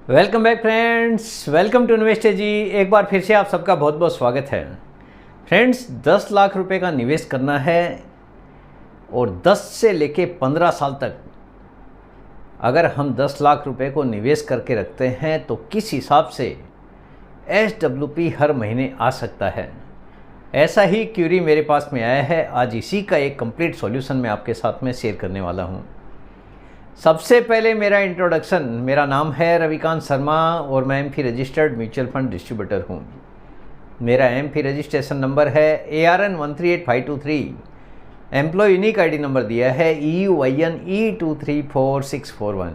Welcome back friends, welcome to investor ji. एक बार फिर से आप सबका बहुत बहुत स्वागत है। फ्रेंड्स, 10 लाख रुपए का निवेश करना है और 10 से लेके 15 साल तक अगर हम 10 लाख रुपए को निवेश करके रखते हैं तो किस हिसाब से SWP हर महीने आ सकता है। ऐसा ही क्यूरी मेरे पास में आया है। आज इसी का एक कंप्लीट सॉल्यूशन मैं आपके साथ में शेयर करने वाला हूँ। सबसे पहले मेरा इंट्रोडक्शन, मेरा नाम है रविकांत शर्मा और मैं AMFI registered mutual fund distributor हूँ। मेरा एमफी रजिस्ट्रेशन नंबर है ARN 138523। Employ unique ID number दिया है EUINE234641।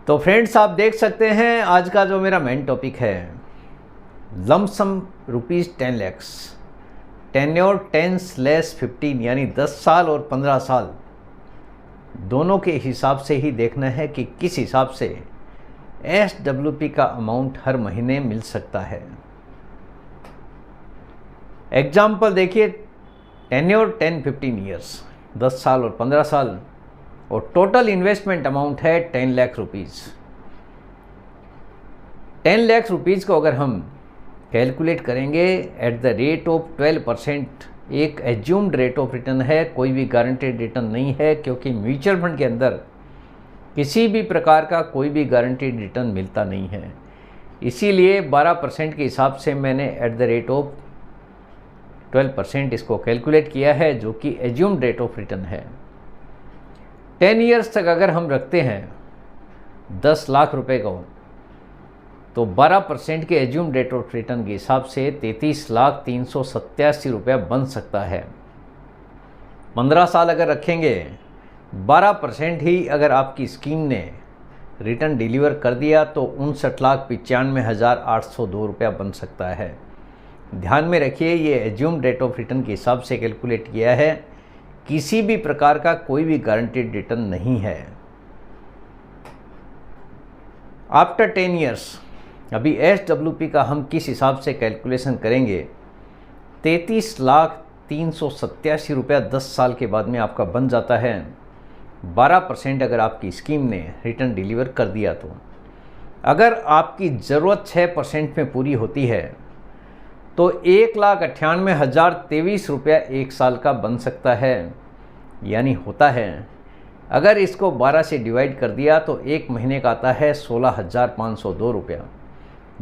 तो फ्रेंड्स, आप देख सकते हैं आज का जो मेरा मेन टॉपिक है, लमसम ₹10 लाख, टेन्योर 10/15 यानी 10 साल और 15 साल दोनों के हिसाब से ही देखना है कि किस हिसाब से SWP का अमाउंट हर महीने मिल सकता है। एग्जाम्पल देखिए, टेन्योर 10-15 ईयर्स, 10 साल और 15 साल, और टोटल इन्वेस्टमेंट अमाउंट है 10 लाख रुपीज़। 10 लाख रुपीज़ को अगर हम कैलकुलेट करेंगे एट द रेट ऑफ 12%, एक एज्यूम्ड रेट ऑफ रिटर्न है, कोई भी गारंटेड रिटर्न नहीं है, क्योंकि म्यूचुअल फंड के अंदर किसी भी प्रकार का कोई भी गारंटेड रिटर्न मिलता नहीं है। इसीलिए 12% के हिसाब से मैंने एट द रेट ऑफ 12% इसको कैलकुलेट किया है, जो कि एज्यूम्ड रेट ऑफ रिटर्न है। 10 ईयर्स तक अगर हम रखते हैं 10 लाख रुपए को, तो 12% के एज्यूम रेट ऑफ रिटर्न के हिसाब से 33,387,000 रुपया बन सकता है। 15 साल अगर रखेंगे, 12% ही अगर आपकी स्कीम ने रिटर्न डिलीवर कर दिया तो 59,95,802 रुपया बन सकता है। ध्यान में रखिए, ये एज्यूम रेट ऑफ रिटर्न के हिसाब से कैलकुलेट किया है, किसी भी प्रकार का कोई भी गारंटेड रिटर्न नहीं है। आफ्टर 10 ईयर्स अभी SWP का हम किस हिसाब से कैलकुलेशन करेंगे, 33,387,000 रुपया 10 साल के बाद में आपका बन जाता है। 12% अगर आपकी स्कीम ने रिटर्न डिलीवर कर दिया तो अगर आपकी ज़रूरत 6% में पूरी होती है तो 1,98,023 रुपया 1 साल का बन सकता है, यानी होता है। अगर इसको 12 से डिवाइड कर दिया तो एक महीने का आता है 16,502 रुपया,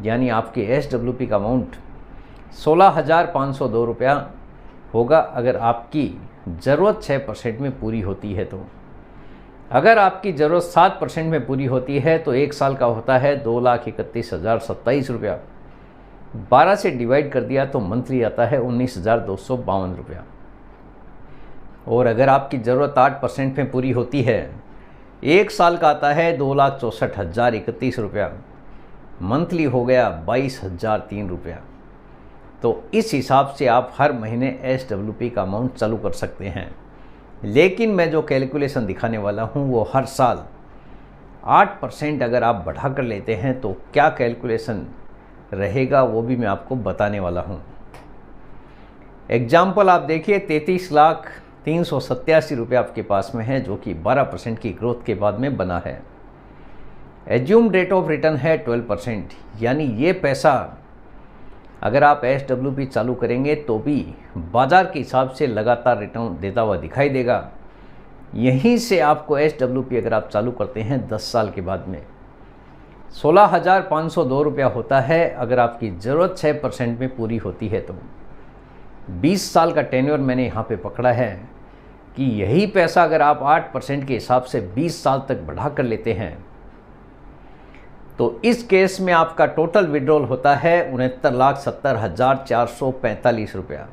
यानी आपके SWP का अमाउंट 16,502 रुपया होगा अगर आपकी ज़रूरत 6% में पूरी होती है तो। अगर आपकी ज़रूरत 7% में पूरी होती है तो एक साल का होता है 2,31,027 रुपया। 12 से डिवाइड कर दिया तो मंथली आता है 19,252 रुपया। और अगर आपकी ज़रूरत 8% में पूरी होती है, एक साल का आता है 2,64,031 रुपया। मंथली हो गया 22,003 रुपया। तो इस हिसाब से आप हर महीने SWP का अमाउंट चालू कर सकते हैं। लेकिन मैं जो कैलकुलेशन दिखाने वाला हूं वो हर साल 8% अगर आप बढ़ा कर लेते हैं तो क्या कैलकुलेशन रहेगा वो भी मैं आपको बताने वाला हूं। एग्जाम्पल आप देखिए, 33,387,000 रुपये आपके पास में है, जो कि 12% की ग्रोथ के बाद में बना है। एज्यूम रेट ऑफ रिटर्न है 12%, यानी ये पैसा अगर आप SWP चालू करेंगे तो भी बाज़ार के हिसाब से लगातार रिटर्न देता हुआ दिखाई देगा। यहीं से आपको SWP अगर आप चालू करते हैं 10 साल के बाद में 16,502 रुपया होता है, अगर आपकी ज़रूरत 6% में पूरी होती है तो। 20 साल का टेन्योर मैंने यहाँ पे पकड़ा है कि यही पैसा अगर आप 8% के हिसाब से 20 साल तक बढ़ा कर लेते हैं तो इस केस में आपका टोटल विड्रॉल होता है 69,70,445 रुपया।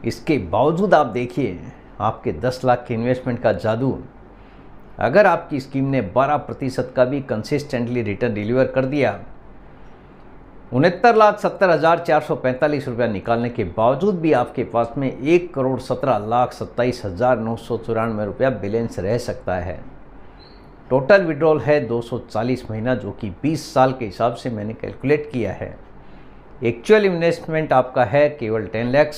इसके बावजूद आप देखिए, आपके 10 लाख के इन्वेस्टमेंट का जादू, अगर आपकी स्कीम ने 12% का भी कंसिस्टेंटली रिटर्न डिलीवर कर दिया, 69,70,445 रुपया निकालने के बावजूद भी आपके पास में 1,17,27,994 रुपया बैलेंस रह सकता है। टोटल विड्रॉल है 240 महीना, जो कि 20 साल के हिसाब से मैंने कैलकुलेट किया है। एक्चुअल इन्वेस्टमेंट आपका है केवल 10 लाख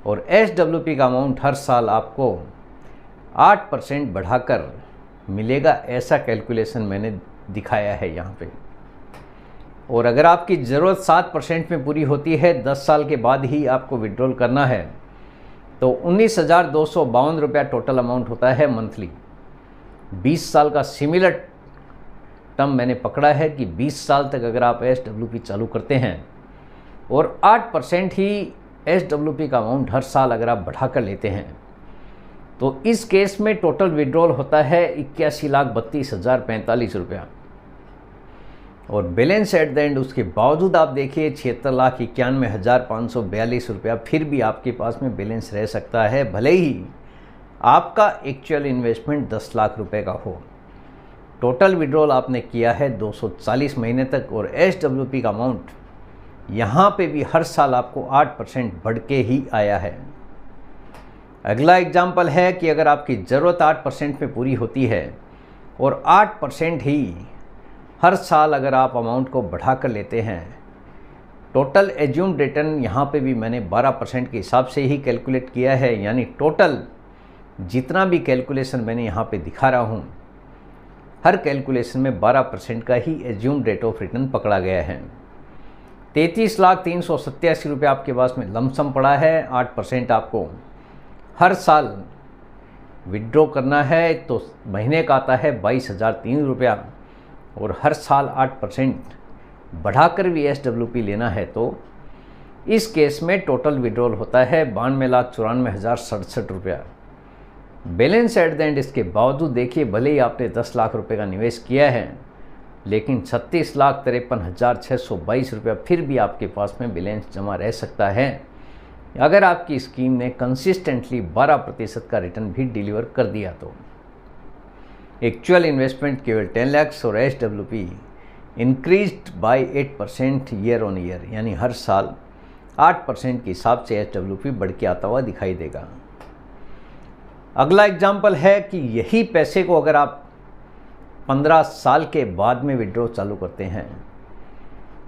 और SWP का अमाउंट हर साल आपको 8% बढ़ाकर मिलेगा, ऐसा कैलकुलेशन मैंने दिखाया है यहाँ पे। और अगर आपकी ज़रूरत 7% में पूरी होती है, 10 साल के बाद ही आपको विड्रॉल करना है, तो 19,252 रुपया टोटल अमाउंट होता है मंथली। 20 साल का सिमिलर टर्म मैंने पकड़ा है कि 20 साल तक अगर आप SWP चालू करते हैं और 8% ही SWP का अमाउंट हर साल अगर आप बढ़ा कर लेते हैं, तो इस केस में टोटल विड्रॉल होता है 81,32,045 रुपया। और बैलेंस एट द एंड उसके बावजूद आप देखिए 76,91,542 रुपया फिर भी आपके पास में बैलेंस रह सकता है, भले ही आपका एक्चुअल इन्वेस्टमेंट 10 लाख रुपए का हो। टोटल विड्रॉल आपने किया है 240 महीने तक और SWP का अमाउंट यहाँ पे भी हर साल आपको 8% बढ़ के ही आया है। अगला एग्जाम्पल है कि अगर आपकी ज़रूरत 8% में पूरी होती है और 8% ही हर साल अगर आप अमाउंट को बढ़ा कर लेते हैं, टोटल एज्यूम्ड रिटर्न यहाँ पे भी मैंने 12% के हिसाब से ही कैलकुलेट किया है। यानी टोटल जितना भी कैलकुलेशन मैंने यहाँ पे दिखा रहा हूँ, हर कैलकुलेशन में 12% का ही एज्यूम्ड रेट ऑफ रिटर्न पकड़ा गया है। 33,387 रुपये आपके पास में लमसम पड़ा है। 8% आपको हर साल विड्रॉ करना है, तो महीने का आता है 22,003 रुपया और हर साल 8% बढ़ाकर भी SWP लेना है, तो इस केस में टोटल विड्रॉल होता है 92,94,067 रुपया। बैलेंस एट द एंड इसके बावजूद देखिए, भले ही आपने 10 लाख रुपए का निवेश किया है, लेकिन 36,53,622 रुपया फिर भी आपके पास में बैलेंस जमा रह सकता है, अगर आपकी स्कीम ने कंसिस्टेंटली 12% का रिटर्न भी डिलीवर कर दिया तो। एक्चुअल इन्वेस्टमेंट केवल 10 लाख और SWP increased by 8% year on year, यानी हर साल 8% के हिसाब से SWP बढ़ के आता हुआ दिखाई देगा। अगला एग्जाम्पल है कि यही पैसे को अगर आप 15 साल के बाद में विड्रॉ चालू करते हैं,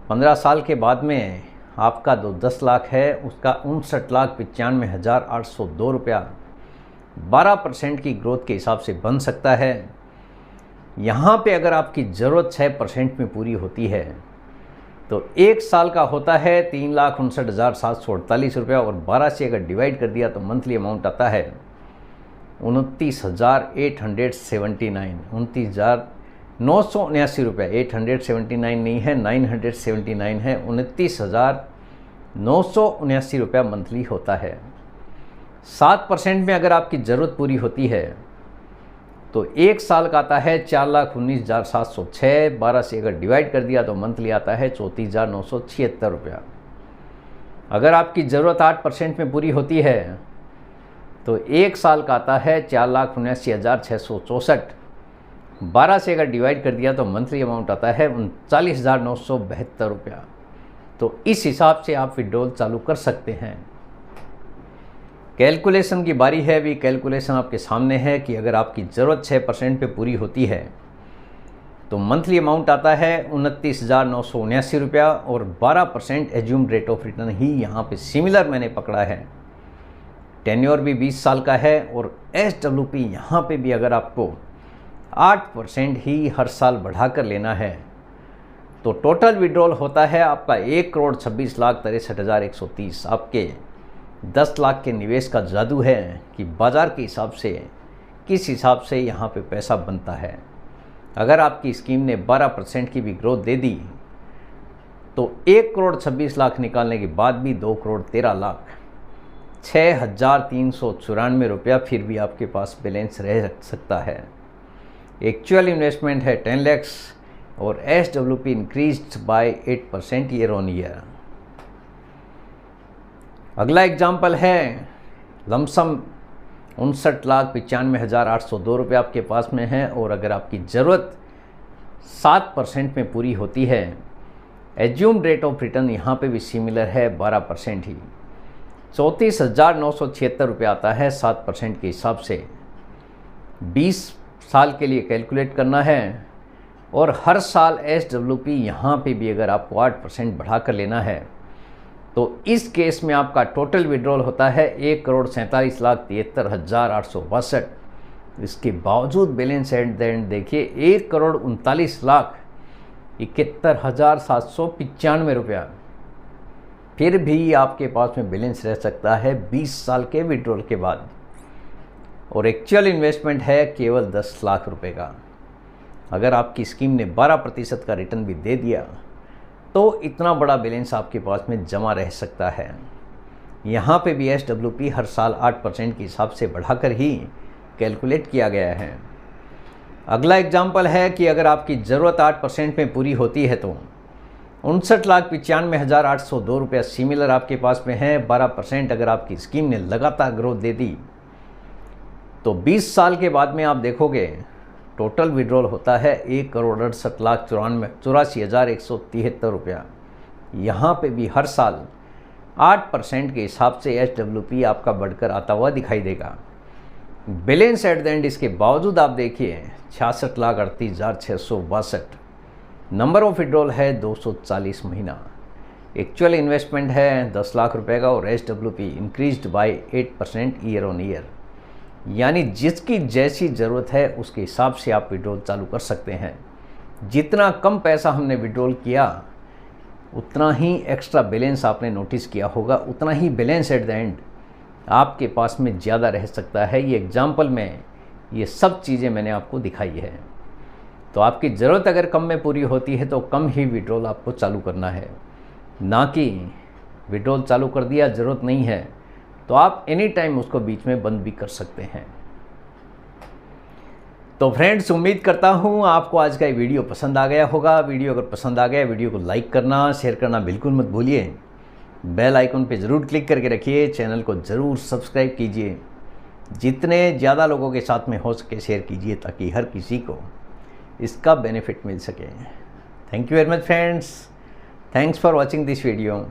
15 साल के बाद में आपका 10 लाख है, उसका 59,95,802 रुपया 12% की ग्रोथ के हिसाब से बन सकता है। यहाँ पे अगर आपकी ज़रूरत 6% में पूरी होती है, तो एक साल का होता है 3,59,748 रुपया और 12 से अगर डिवाइड कर दिया तो मंथली अमाउंट आता है 29,879, 29,979 रुपया। 879 नहीं है, 979 है, 29,979 रुपया मंथली होता है। 7% में अगर आपकी ज़रूरत पूरी होती है तो एक साल का आता है 4,19,706, 12 से अगर डिवाइड कर दिया तो मंथली आता है 34,976 रुपया। अगर आपकी ज़रूरत 8% में पूरी होती है तो एक साल का आता है 4,79,664, 12 से अगर डिवाइड कर दिया तो मंथली अमाउंट आता है 39,972 रुपया। तो इस हिसाब से आप विड्रॉल चालू कर सकते हैं। कैलकुलेशन की बारी है, भी कैलकुलेशन आपके सामने है कि अगर आपकी ज़रूरत 6% पे पूरी होती है तो मंथली अमाउंट आता है 29,979 रुपया और 12% एज्यूम्ड रेट ऑफ रिटर्न ही यहाँ पे सिमिलर मैंने पकड़ा है। टेन्योर भी 20 साल का है और SWP यहाँ पे भी अगर आपको 8% ही हर साल बढ़ा कर लेना है, तो टोटल विड्रॉल होता है आपका 1,26,63,130। आपके 10 लाख के निवेश का जादू है कि बाज़ार के हिसाब से किस हिसाब से यहाँ पे पैसा बनता है। अगर आपकी स्कीम ने 12% की भी ग्रोथ दे दी तो 1,26,00,000 निकालने के बाद भी 2,13,06,394 रुपया फिर भी आपके पास बैलेंस रह सकता है। एक्चुअल इन्वेस्टमेंट है 10 लाख और SWP increased by 8% year on year. अगला एग्जाम्पल है लमसम 59,95,802 रुपये आपके पास में है और अगर आपकी ज़रूरत 7% में पूरी होती है, एज्यूम्ड रेट ऑफ रिटर्न यहाँ पे भी सिमिलर है 12% ही, 34,976 रुपये आता है 7% के हिसाब से। 20 साल के लिए कैलकुलेट करना है और हर साल SWP यहाँ पे भी अगर आपको 8% बढ़ा कर लेना है तो इस केस में आपका टोटल विड्रॉल होता है 1,47,73,862, इसके बावजूद बैलेंस एट द एंड देखिए 1,39,71,795 रुपया फिर भी आपके पास में बैलेंस रह सकता है 20 साल के विड्रॉल के बाद। और एक्चुअल इन्वेस्टमेंट है केवल 10 लाख रुपए का। अगर आपकी स्कीम ने 12% का रिटर्न भी दे दिया तो इतना बड़ा बैलेंस आपके पास में जमा रह सकता है। यहाँ पे भी SWP हर साल 8% के हिसाब से बढ़ाकर ही कैलकुलेट किया गया है। अगला एग्जाम्पल है कि अगर आपकी ज़रूरत 8% में पूरी होती है तो 59,95,802 रुपया सिमिलर आपके पास में है। 12% अगर आपकी स्कीम ने लगातार ग्रोथ दे दी तो 20 साल के बाद में आप देखोगे टोटल विड्रॉल होता है 1,68,84,173 रुपया। यहाँ पे भी हर साल 8% के हिसाब से SWP आपका बढ़कर आता हुआ दिखाई देगा। बैलेंस एट द एंड इसके बावजूद आप देखिए 66,38,662। नंबर ऑफ विड्रॉल है 240 महीना। एक्चुअल इन्वेस्टमेंट है 10 लाख रुपए का और SWP increased by 8% year on year. यानी जिसकी जैसी ज़रूरत है उसके हिसाब से आप विड्रॉल चालू कर सकते हैं। जितना कम पैसा हमने विड्रॉल किया उतना ही एक्स्ट्रा बैलेंस आपने नोटिस किया होगा, उतना ही बैलेंस एट द एंड आपके पास में ज़्यादा रह सकता है। ये एग्जाम्पल में ये सब चीज़ें मैंने आपको दिखाई है। तो आपकी ज़रूरत अगर कम में पूरी होती है तो कम ही विड्रॉल आपको चालू करना है, ना कि विड्रॉल चालू कर दिया ज़रूरत नहीं है तो आप एनी टाइम उसको बीच में बंद भी कर सकते हैं। तो फ्रेंड्स, उम्मीद करता हूँ आपको आज का ये वीडियो पसंद आ गया होगा। वीडियो अगर पसंद आ गया वीडियो को लाइक करना, शेयर करना बिल्कुल मत भूलिए। बेल आइकन पे ज़रूर क्लिक करके रखिए। चैनल को ज़रूर सब्सक्राइब कीजिए। जितने ज़्यादा लोगों के साथ में हो सके शेयर कीजिए ताकि हर किसी को इसका बेनिफिट मिल सके। Thank you very much friends. Thanks for watching this video.